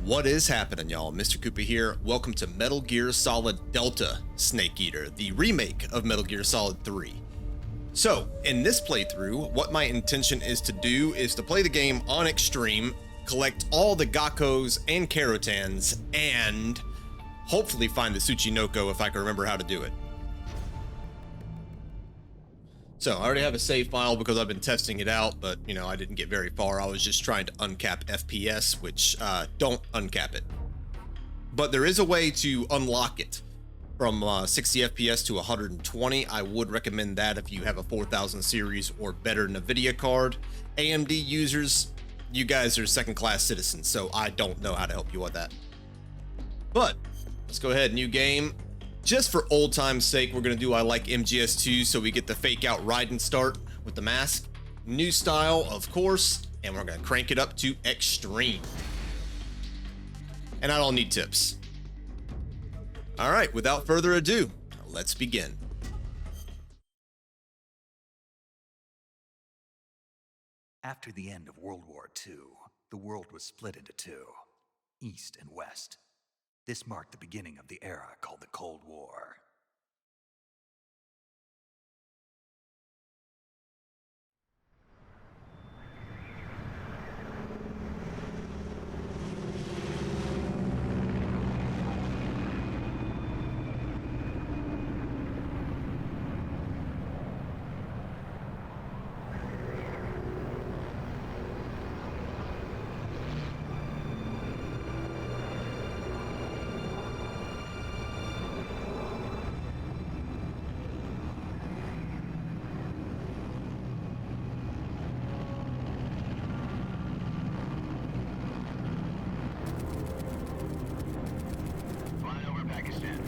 What is happening, y'all? Mr. Koopa here. Welcome to Metal Gear Solid Delta Snake Eater, the remake of Metal Gear Solid 3. So, in this playthrough, what my intention is to do is to play the game on extreme, collect all the GA-KOs and Kerotans, and hopefully find the Tsuchinoko if I can remember how to do it. So, I already have a save file because I've been testing it out, but, you know, I didn't get very far. I was just trying to uncap FPS, which, don't uncap it. But there is a way to unlock it from 60 FPS to 120. I would recommend that if you have a 4000 series or better NVIDIA card. AMD users, you guys are second-class citizens, so I don't know how to help you with that. But, let's go ahead, new game. Just for old time's sake, we're going to do I like MGS2 so we get the fake out ride and start with the mask. New style, of course, and we're going to crank it up to extreme. And I don't need tips. All right, without further ado, let's begin. After the end of World War II, the world was split into two, East and West. This marked the beginning of the era called the Cold War.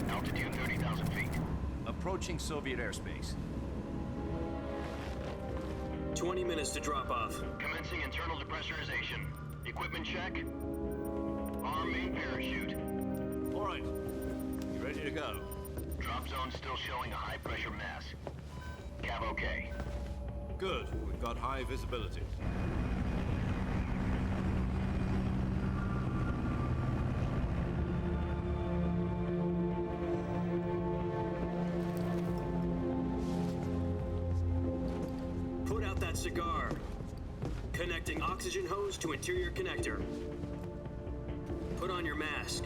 Altitude 30,000 feet. Approaching Soviet airspace. 20 minutes to drop off. Commencing internal depressurization. Equipment check. Arm main parachute. All right. You ready to go? Drop zone still showing a high pressure mass. Cav okay. Good. We've got high visibility. Cigar. Connecting oxygen hose to interior connector. Put on your mask.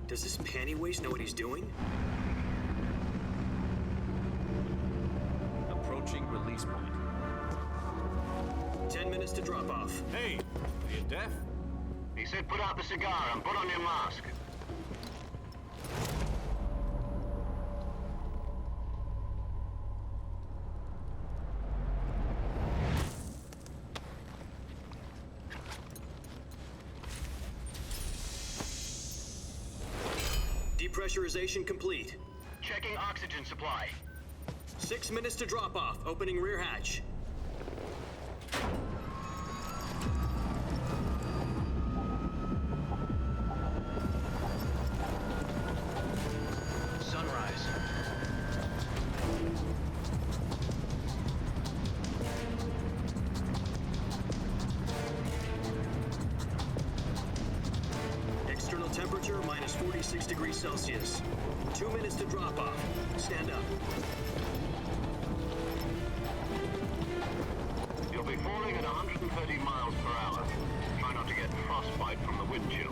Does this panty waste know what he's doing? Approaching release point. 10 minutes to drop off. Hey, are you deaf? He said put out the cigar and put on your mask. Depressurization complete. Checking oxygen supply. 6 minutes to drop off. Opening rear hatch. Temperature minus 46 degrees Celsius. 2 minutes to drop off. Stand up. You'll be falling at 130 miles per hour. Try not to get frostbite from the wind chill.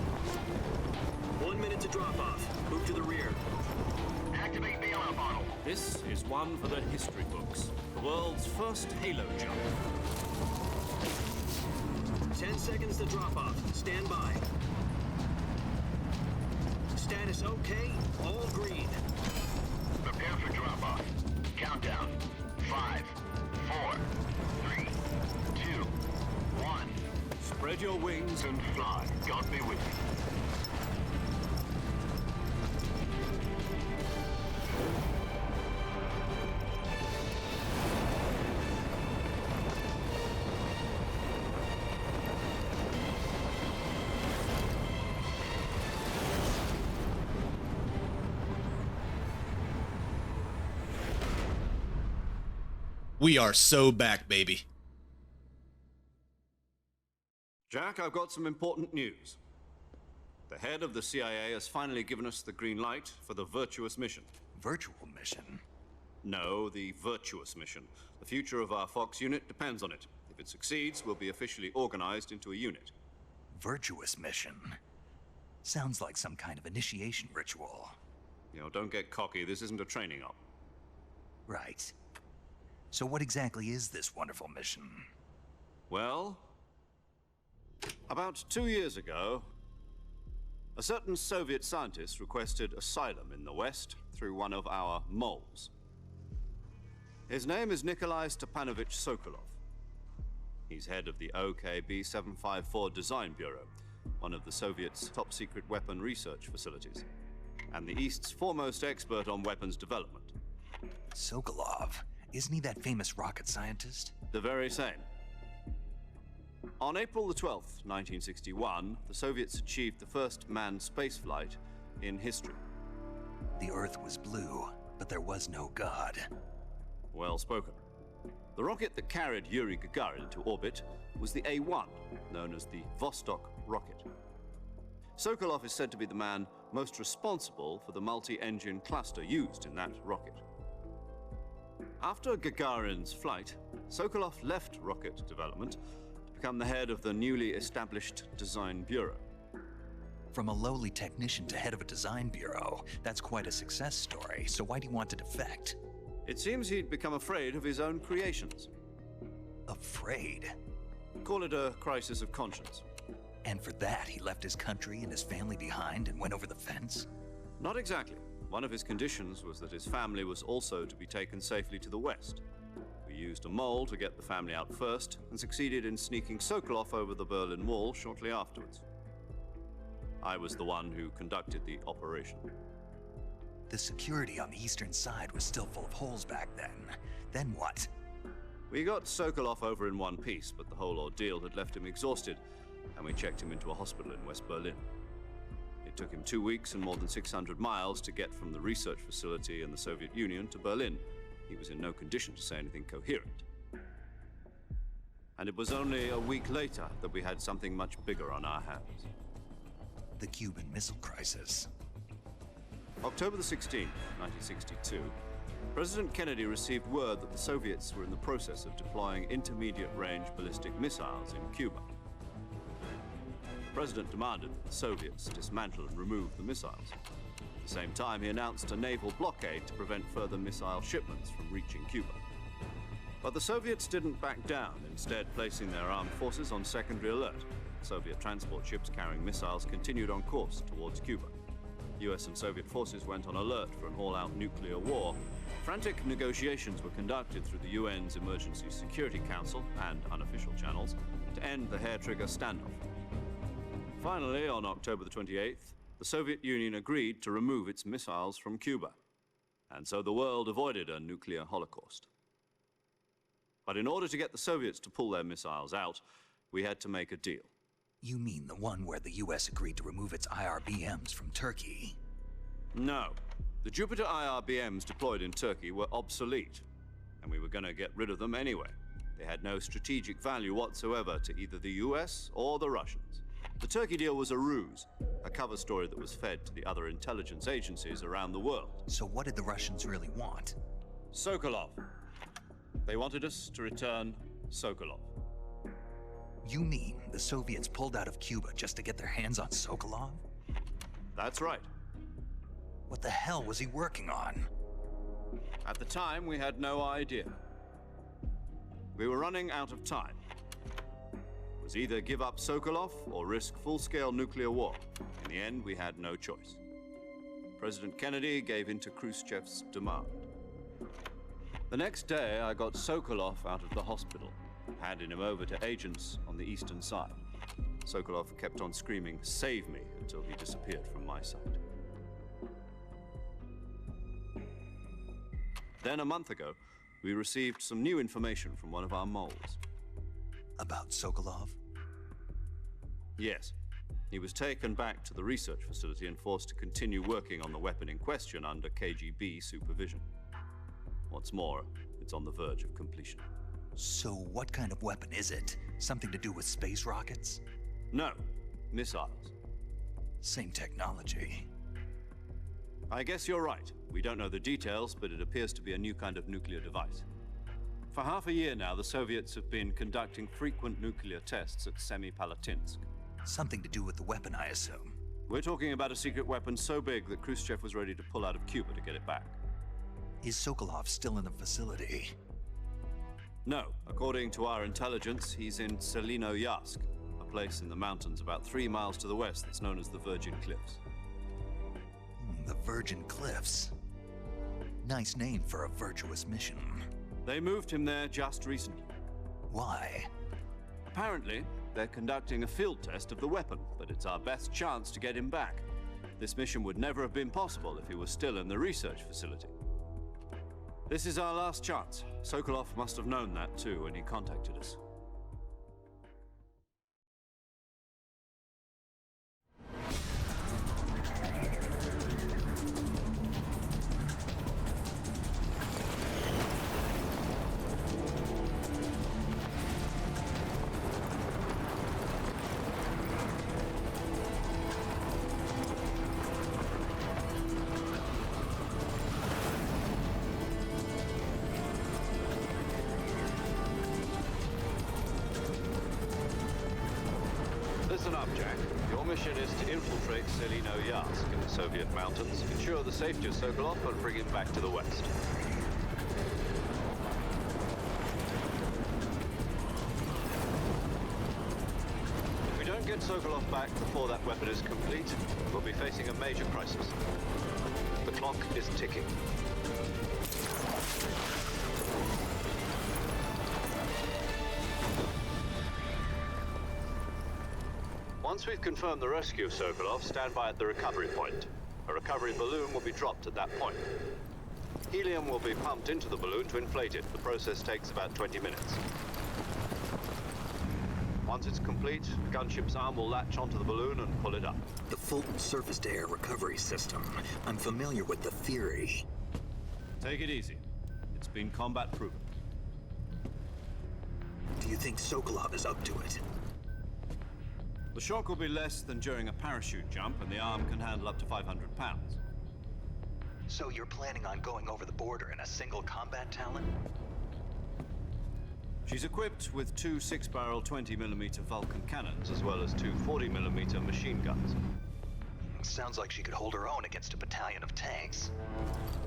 1 minute to drop off. Move to the rear. Activate the yellow bottle. This is one for the history books. The world's first halo jump. 10 seconds to drop off. Stand by. Status okay, all green. Prepare for drop-off. Countdown. 5, 4, 3, 2, 1. Spread your wings And fly. God be with you. We are so back, baby. Jack, I've got some important news. The head of the CIA has finally given us the green light for the Virtuous mission. Virtual mission? No, the Virtuous mission. The future of our Fox unit depends on it. If it succeeds, we'll be officially organized into a unit. Virtuous mission? Sounds like some kind of initiation ritual. You know, don't get cocky. This isn't a training op. Right. So what exactly is this wonderful mission? Well, about 2 years ago, a certain Soviet scientist requested asylum in the West through one of our moles. His name is Nikolai Stepanovich Sokolov. He's head of the OKB-754 Design Bureau, one of the Soviets' top-secret weapon research facilities, and the East's foremost expert on weapons development. Sokolov? Isn't he that famous rocket scientist? The very same. On April the 12th, 1961, the Soviets achieved the first manned spaceflight in history. The Earth was blue, but there was no God. Well spoken. The rocket that carried Yuri Gagarin to orbit was the A-1, known as the Vostok rocket. Sokolov is said to be the man most responsible for the multi-engine cluster used in that rocket. After Gagarin's flight, Sokolov left rocket development to become the head of the newly established Design Bureau. From a lowly technician to head of a design bureau, that's quite a success story, so why do you want to defect? It seems he'd become afraid of his own creations. Afraid? Call it a crisis of conscience. And for that, he left his country and his family behind and went over the fence? Not exactly. One of his conditions was that his family was also to be taken safely to the West. We used a mole to get the family out first and succeeded in sneaking Sokolov over the Berlin Wall shortly afterwards. I was the one who conducted the operation. The security on the eastern side was still full of holes back then. Then what? We got Sokolov over in one piece, but the whole ordeal had left him exhausted, and we checked him into a hospital in West Berlin. It took him 2 weeks and more than 600 miles to get from the research facility in the Soviet Union to Berlin. He was in no condition to say anything coherent. And it was only a week later that we had something much bigger on our hands. The Cuban Missile Crisis. October the 16th, 1962, President Kennedy received word that the Soviets were in the process of deploying intermediate-range ballistic missiles in Cuba. The President demanded that the Soviets dismantle and remove the missiles. At the same time, he announced a naval blockade to prevent further missile shipments from reaching Cuba. But the Soviets didn't back down, instead placing their armed forces on secondary alert. Soviet transport ships carrying missiles continued on course towards Cuba. US and Soviet forces went on alert for an all-out nuclear war. Frantic negotiations were conducted through the UN's Emergency Security Council and unofficial channels to end the hair-trigger standoff. Finally, on October the 28th, the Soviet Union agreed to remove its missiles from Cuba. And so the world avoided a nuclear holocaust. But in order to get the Soviets to pull their missiles out, we had to make a deal. You mean the one where the US agreed to remove its IRBMs from Turkey? No. The Jupiter IRBMs deployed in Turkey were obsolete, and we were going to get rid of them anyway. They had no strategic value whatsoever to either the US or the Russians. The Turkey deal was a ruse, a cover story that was fed to the other intelligence agencies around the world. So what did the Russians really want? Sokolov. They wanted us to return Sokolov. You mean the Soviets pulled out of Cuba just to get their hands on Sokolov? That's right. What the hell was he working on? At the time, we had no idea. We were running out of time. It was either give up Sokolov or risk full-scale nuclear war. In the end, we had no choice. President Kennedy gave in to Khrushchev's demand. The next day, I got Sokolov out of the hospital, handing him over to agents on the eastern side. Sokolov kept on screaming, "Save me," until he disappeared from my sight. Then a month ago, we received some new information from one of our moles. About Sokolov? Yes. He was taken back to the research facility and forced to continue working on the weapon in question under KGB supervision. What's more, it it's on the verge of completion. So what kind of weapon is it? Something to do with space rockets? No, missiles. Same technology. I guess you're right. We don't know the details, but it appears to be a new kind of nuclear device. For half a year now, the Soviets have been conducting frequent nuclear tests at Semipalatinsk. Something to do with the weapon, I assume. We're talking about a secret weapon so big that Khrushchev was ready to pull out of Cuba to get it back. Is Sokolov still in the facility? No, according to our intelligence, he's in Tselinoyarsk, a place in the mountains about 3 miles to the west that's known as the Virgin Cliffs. The Virgin Cliffs. Nice name for a virtuous mission. They moved him there just recently. Why? Apparently, they're conducting a field test of the weapon, but it's our best chance to get him back. This mission would never have been possible if he was still in the research facility. This is our last chance. Sokolov must have known that too when he contacted us. Listen up, Jack. Your mission is to infiltrate Tselinoyarsk in the Soviet mountains, ensure the safety of Sokolov, and bring him back to the west. If we don't get Sokolov back before that weapon is complete, we'll be facing a major crisis. The clock is ticking. Once we've confirmed the rescue of Sokolov, stand by at the recovery point. A recovery balloon will be dropped at that point. Helium will be pumped into the balloon to inflate it. The process takes about 20 minutes. Once it's complete, the gunship's arm will latch onto the balloon and pull it up. The Fulton surface-to-air recovery system. I'm familiar with the theory. Take it easy. It's been combat proven. Do you think Sokolov is up to it? The shock will be less than during a parachute jump, and the arm can handle up to 500 pounds. So you're planning on going over the border in a single combat Talon? She's equipped with 2 6-barrel 20mm Vulcan cannons, as well as 2 40mm machine guns. Sounds like she could hold her own against a battalion of tanks.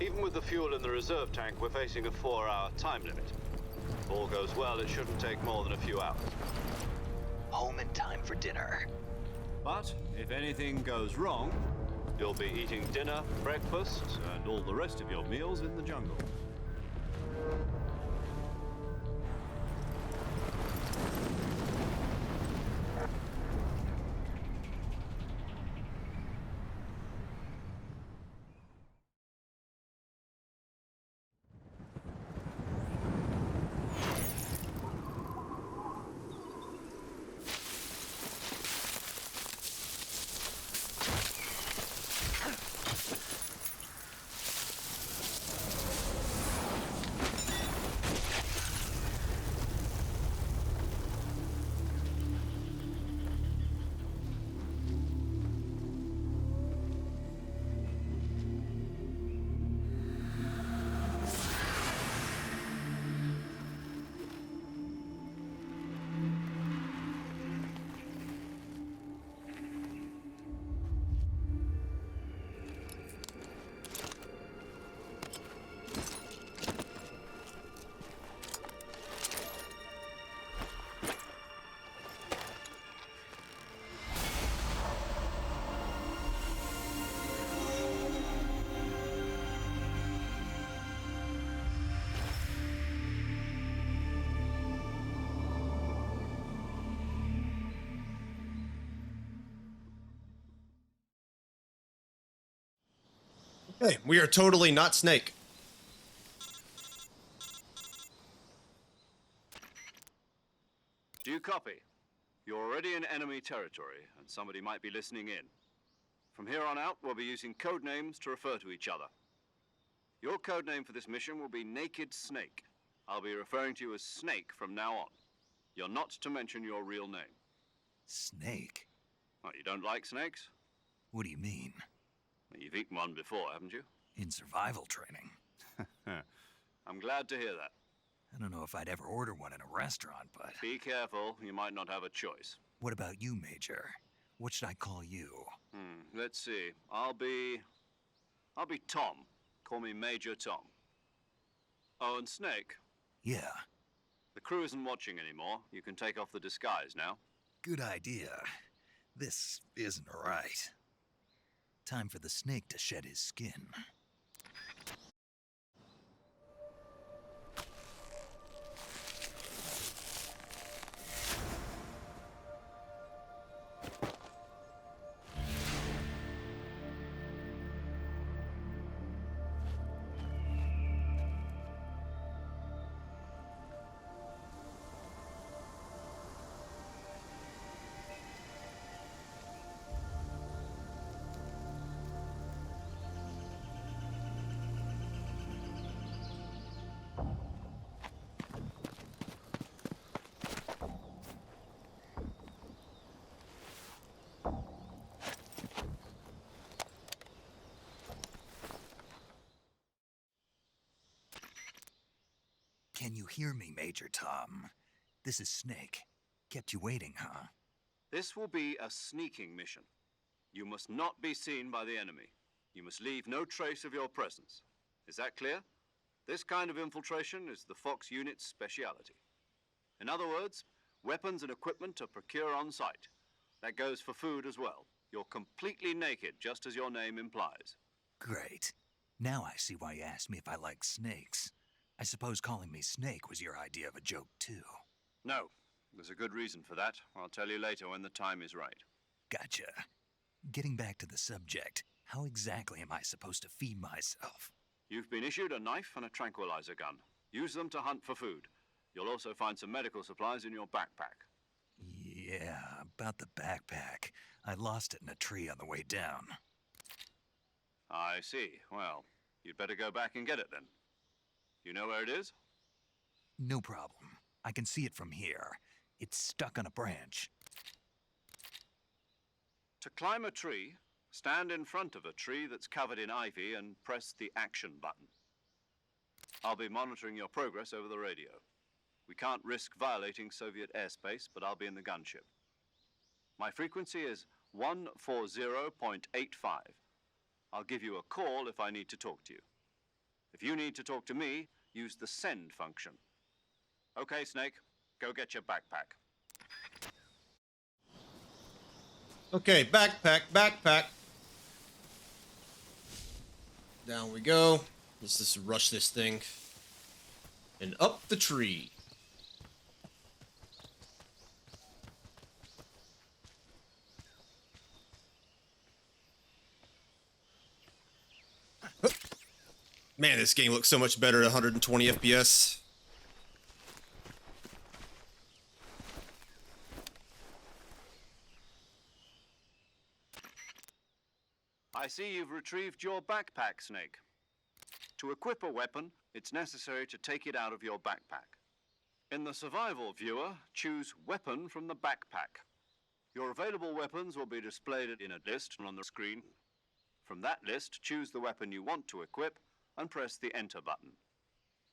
Even with the fuel in the reserve tank, we're facing a 4-hour time limit. If all goes well, it shouldn't take more than a few hours. Home in time for dinner. But if anything goes wrong, you'll be eating dinner, breakfast, and all the rest of your meals in the jungle. Hey, we are totally not Snake. Do you copy? You're already in enemy territory, and somebody might be listening in. From here on out, we'll be using code names to refer to each other. Your code name for this mission will be Naked Snake. I'll be referring to you as Snake from now on. You're not to mention your real name. Snake? What, you don't like snakes? What do you mean? You've eaten one before, haven't you? In survival training? I'm glad to hear that. I don't know if I'd ever order one in a restaurant, but... Be careful, you might not have a choice. What about you, Major? What should I call you? Let's see. I'll be Tom. Call me Major Tom. Oh, and Snake. Yeah, The crew isn't watching anymore. You can take off the disguise now. good idea. This isn't right. Time for the snake to shed his skin. Can you hear me, Major Tom? This is Snake. Kept you waiting, huh? This will be a sneaking mission. You must not be seen by the enemy. You must leave no trace of your presence. Is that clear? This kind of infiltration is the Fox unit's speciality. In other words, weapons and equipment are procured on site. That goes for food as well. You're completely naked, just as your name implies. Great. Now I see why you asked me if I like snakes. I suppose calling me Snake was your idea of a joke, too. No, there's a good reason for that. I'll tell you later when the time is right. Gotcha. Getting back to the subject, how exactly am I supposed to feed myself? You've been issued a knife and a tranquilizer gun. Use them to hunt for food. You'll also find some medical supplies in your backpack. Yeah, about the backpack. I lost it in a tree on the way down. I see. Well, you'd better go back and get it then. You know where it is? No problem. I can see it from here. It's stuck on a branch. To climb a tree, stand in front of a tree that's covered in ivy and press the action button. I'll be monitoring your progress over the radio. We can't risk violating Soviet airspace, but I'll be in the gunship. My frequency is 140.85. I'll give you a call if I need to talk to you. If you need to talk to me, use the send function. Okay, Snake, go get your backpack. Okay, backpack. Down we go. Let's just rush this thing. And up the tree. Man, this game looks so much better at 120 FPS. I see you've retrieved your backpack, Snake. To equip a weapon, it's necessary to take it out of your backpack. In the survival viewer, choose Weapon from the backpack. Your available weapons will be displayed in a list on the screen. From that list, choose the weapon you want to equip and press the Enter button.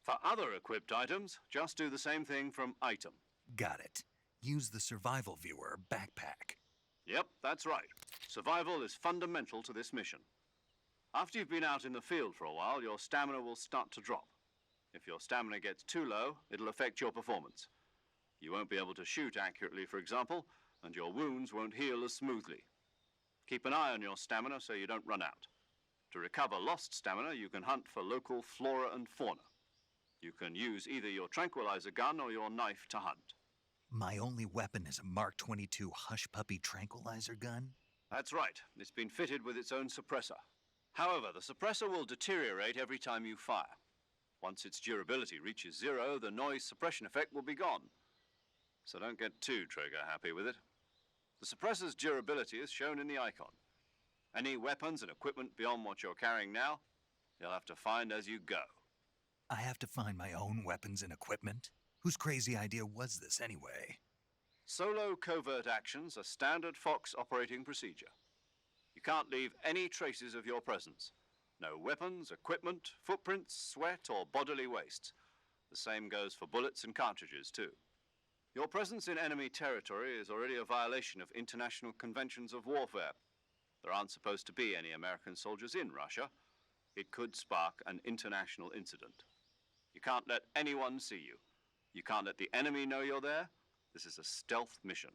For other equipped items, just do the same thing from Item. Got it. Use the survival viewer backpack. Yep, that's right. Survival is fundamental to this mission. After you've been out in the field for a while, your stamina will start to drop. If your stamina gets too low, it'll affect your performance. You won't be able to shoot accurately, for example, and your wounds won't heal as smoothly. Keep an eye on your stamina so you don't run out. To recover lost stamina, you can hunt for local flora and fauna. You can use either your tranquilizer gun or your knife to hunt. My only weapon is a Mark 22 Hush Puppy tranquilizer gun? That's right. It's been fitted with its own suppressor. However, the suppressor will deteriorate every time you fire. Once its durability reaches 0, the noise suppression effect will be gone. So don't get too trigger happy with it. The suppressor's durability is shown in the icon. Any weapons and equipment beyond what you're carrying now, you'll have to find as you go. I have to find my own weapons and equipment? Whose crazy idea was this anyway? Solo covert actions are standard Fox operating procedure. You can't leave any traces of your presence. No weapons, equipment, footprints, sweat, or bodily waste. The same goes for bullets and cartridges, too. Your presence in enemy territory is already a violation of international conventions of warfare. There aren't supposed to be any American soldiers in Russia. It could spark an international incident. You can't let anyone see you. You can't let the enemy know you're there. This is a stealth mission.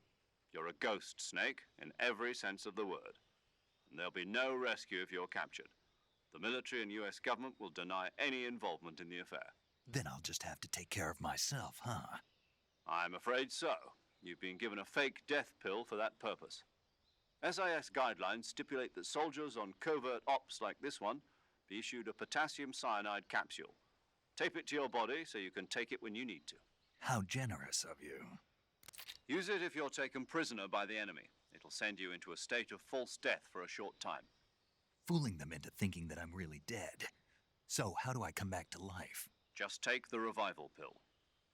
You're a ghost, Snake, in every sense of the word. And there'll be no rescue if you're captured. The military and US government will deny any involvement in the affair. Then I'll just have to take care of myself, huh? I'm afraid so. You've been given a fake death pill for that purpose. SIS guidelines stipulate that soldiers on covert ops like this one be issued a potassium cyanide capsule. Tape it to your body so you can take it when you need to. How generous of you. Use it if you're taken prisoner by the enemy. It'll send you into a state of false death for a short time. Fooling them into thinking that I'm really dead. So how do I come back to life? Just take the revival pill.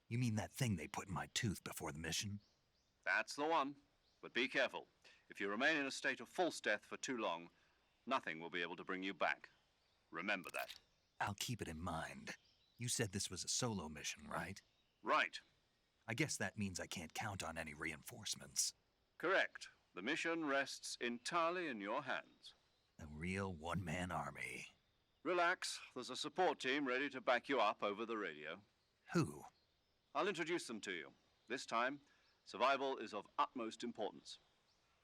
You mean that thing they put in my tooth before the mission? That's the one. But be careful. If you remain in a state of false death for too long, nothing will be able to bring you back. Remember that. I'll keep it in mind. You said this was a solo mission, right? Right. I guess that means I can't count on any reinforcements. Correct. The mission rests entirely in your hands. A real one-man army. Relax. There's a support team ready to back you up over the radio. Who? I'll introduce them to you. This time, survival is of utmost importance.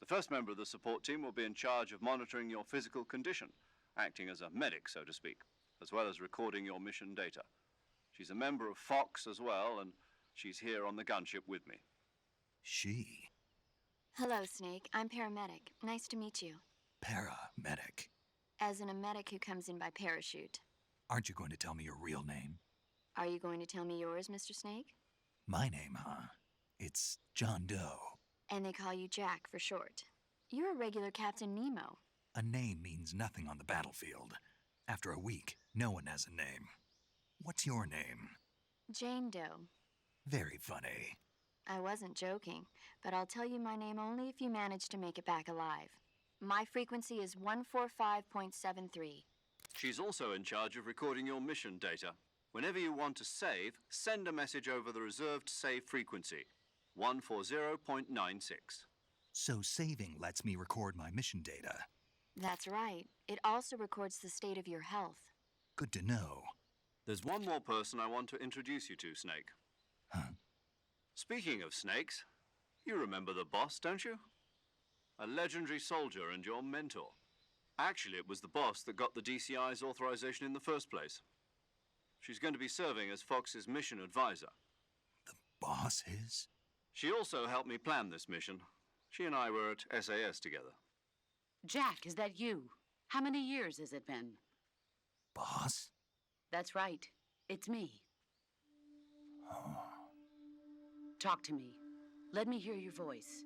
The first member of the support team will be in charge of monitoring your physical condition, acting as a medic, so to speak, as well as recording your mission data. She's a member of Fox as well, and she's here on the gunship with me. She? Hello, Snake. I'm Paramedic. Nice to meet you. Paramedic. As in a medic who comes in by parachute. Aren't you going to tell me your real name? Are you going to tell me yours, Mr. Snake? My name, huh? It's John Doe. And they call you Jack for short. You're a regular Captain Nemo. A name means nothing on the battlefield. After a week, no one has a name. What's your name? Jane Doe. Very funny. I wasn't joking, but I'll tell you my name only if you manage to make it back alive. My frequency is 145.73. She's also in charge of recording your mission data. Whenever you want to save, send a message over the reserved save frequency, 140.96. So saving lets me record my mission data. That's right. It also records the state of your health. Good to know. There's one more person I want to introduce you to, Snake. Huh? Speaking of snakes, you remember the boss, don't you? A legendary soldier and your mentor. Actually, it was the boss that got the DCI's authorization in the first place. She's going to be serving as Fox's mission advisor. The boss is? She also helped me plan this mission. She and I were at SAS together. Jack, is that you? How many years has it been? Boss? That's right. It's me. Oh. Talk to me. Let me hear your voice.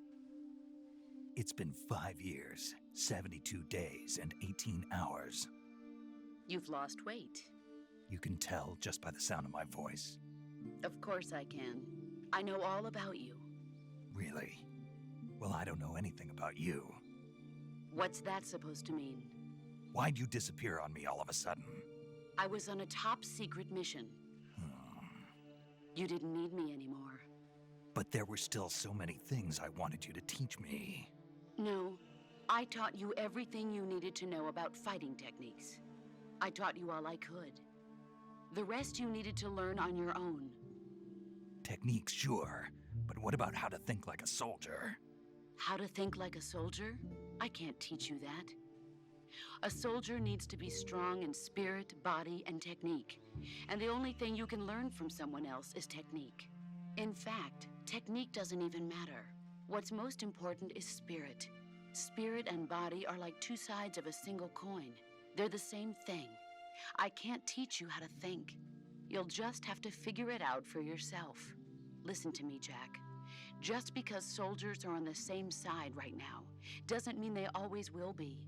It's been 5 years, 72 days, and 18 hours. You've lost weight. You can tell just by the sound of my voice. Of course I can. I know all about you. Really? Well, I don't know anything about you. What's that supposed to mean? Why'd you disappear on me all of a sudden? I was on a top-secret mission. You didn't need me anymore. But there were still so many things I wanted you to teach me. No, I taught you everything you needed to know about fighting techniques. I taught you all I could. The rest you needed to learn on your own. Techniques, sure. But what about how to think like a soldier? How to think like a soldier? I can't teach you that. A soldier needs to be strong in spirit, body, and technique. And the only thing you can learn from someone else is technique. In fact, technique doesn't even matter. What's most important is spirit. Spirit and body are like two sides of a single coin. They're the same thing. I can't teach you how to think. You'll just have to figure it out for yourself. Listen to me, Jack. Just because soldiers are on the same side right now doesn't mean they always will be.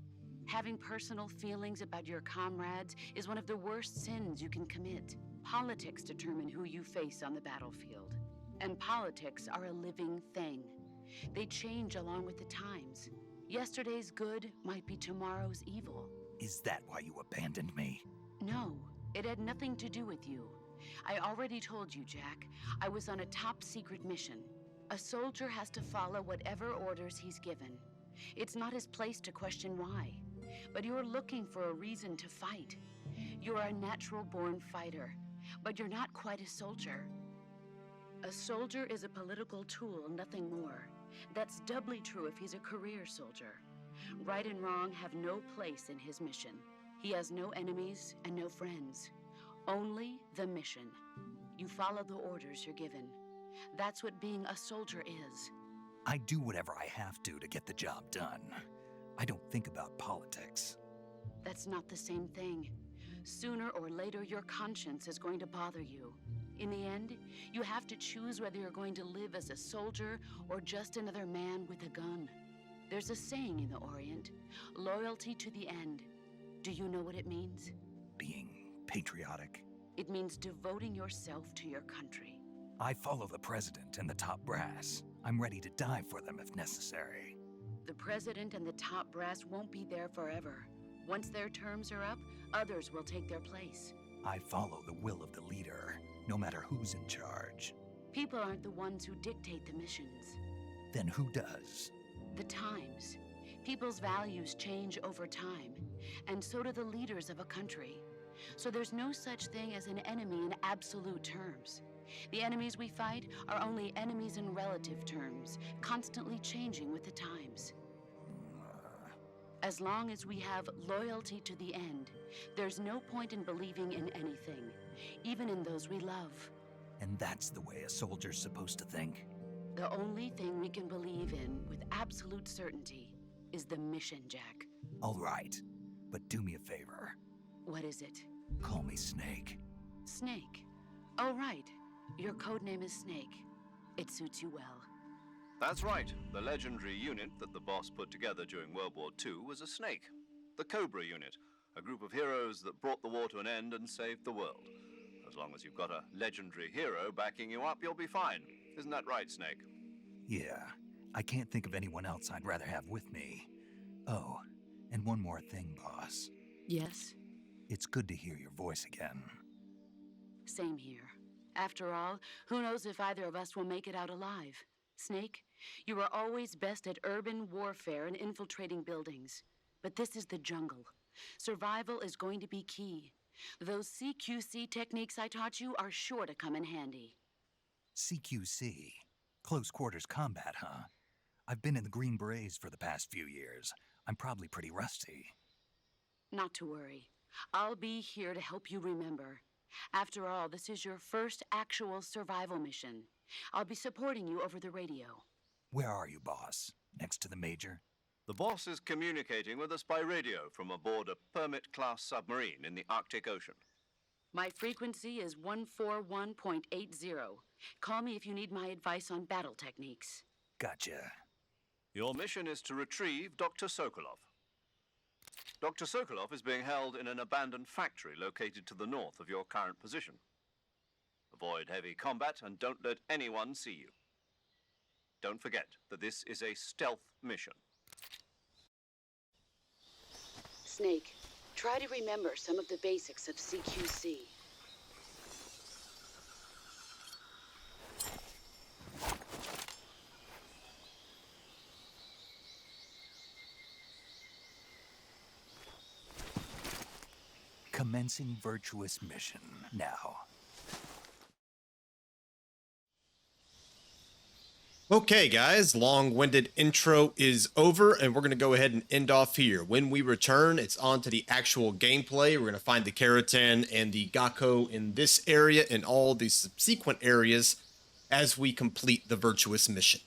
Having personal feelings about your comrades is one of the worst sins you can commit. Politics determine who you face on the battlefield. And politics are a living thing. They change along with the times. Yesterday's good might be tomorrow's evil. Is that why you abandoned me? No, it had nothing to do with you. I already told you, Jack. I was on a top-secret mission. A soldier has to follow whatever orders he's given. It's not his place to question why. But you're looking for a reason to fight. You're a natural-born fighter, but you're not quite a soldier. A soldier is a political tool, nothing more. That's doubly true if he's a career soldier. Right and wrong have no place in his mission. He has no enemies and no friends. Only the mission. You follow the orders you're given. That's what being a soldier is. I do whatever I have to get the job done. I don't think about politics. That's not the same thing. Sooner or later, your conscience is going to bother you. In the end, you have to choose whether you're going to live as a soldier or just another man with a gun. There's a saying in the Orient, loyalty to the end. Do you know what it means? Being patriotic. It means devoting yourself to your country. I follow the president and the top brass. I'm ready to die for them if necessary. The president and the top brass won't be there forever. Once their terms are up, others will take their place. I follow the will of the leader, no matter who's in charge. People aren't the ones who dictate the missions. Then who does? The times. People's values change over time, and so do the leaders of a country. So there's no such thing as an enemy in absolute terms. The enemies we fight are only enemies in relative terms, constantly changing with the times. As long as we have loyalty to the end, there's no point in believing in anything, even in those we love. And that's the way a soldier's supposed to think? The only thing we can believe in with absolute certainty is the mission, Jack. All right, but do me a favor. What is it? Call me Snake. Snake. Oh, right. Your code name is Snake. It suits you well. That's right. The legendary unit that the boss put together during World War II was a snake. The Cobra unit, a group of heroes that brought the war to an end and saved the world. As long as you've got a legendary hero backing you up, you'll be fine. Isn't that right, Snake? Yeah, I can't think of anyone else I'd rather have with me. Oh, and one more thing, boss. Yes? It's good to hear your voice again. Same here. After all, who knows if either of us will make it out alive? Snake, you are always best at urban warfare and infiltrating buildings. But this is the jungle. Survival is going to be key. Those CQC techniques I taught you are sure to come in handy. CQC? Close quarters combat, huh? I've been in the Green Berets for the past few years. I'm probably pretty rusty. Not to worry. I'll be here to help you remember. After all, this is your first actual survival mission. I'll be supporting you over the radio. Where are you, boss? Next to the Major? The boss is communicating with us by radio from aboard a Permit-class submarine in the Arctic Ocean. My frequency is 141.80. Call me if you need my advice on battle techniques. Gotcha. Your mission is to retrieve Dr. Sokolov. Dr. Sokolov is being held in an abandoned factory located to the north of your current position. Avoid heavy combat and don't let anyone see you. Don't forget that this is a stealth mission. Snake, try to remember some of the basics of CQC. Commencing Virtuous mission now. Okay, guys, long-winded intro is over, and we're going to go ahead and end off here. When we return, it's on to the actual gameplay. We're going to find the Kerotan and the GA-KO in this area and all the subsequent areas as we complete the Virtuous mission.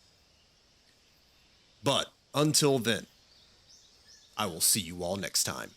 But until then, I will see you all next time.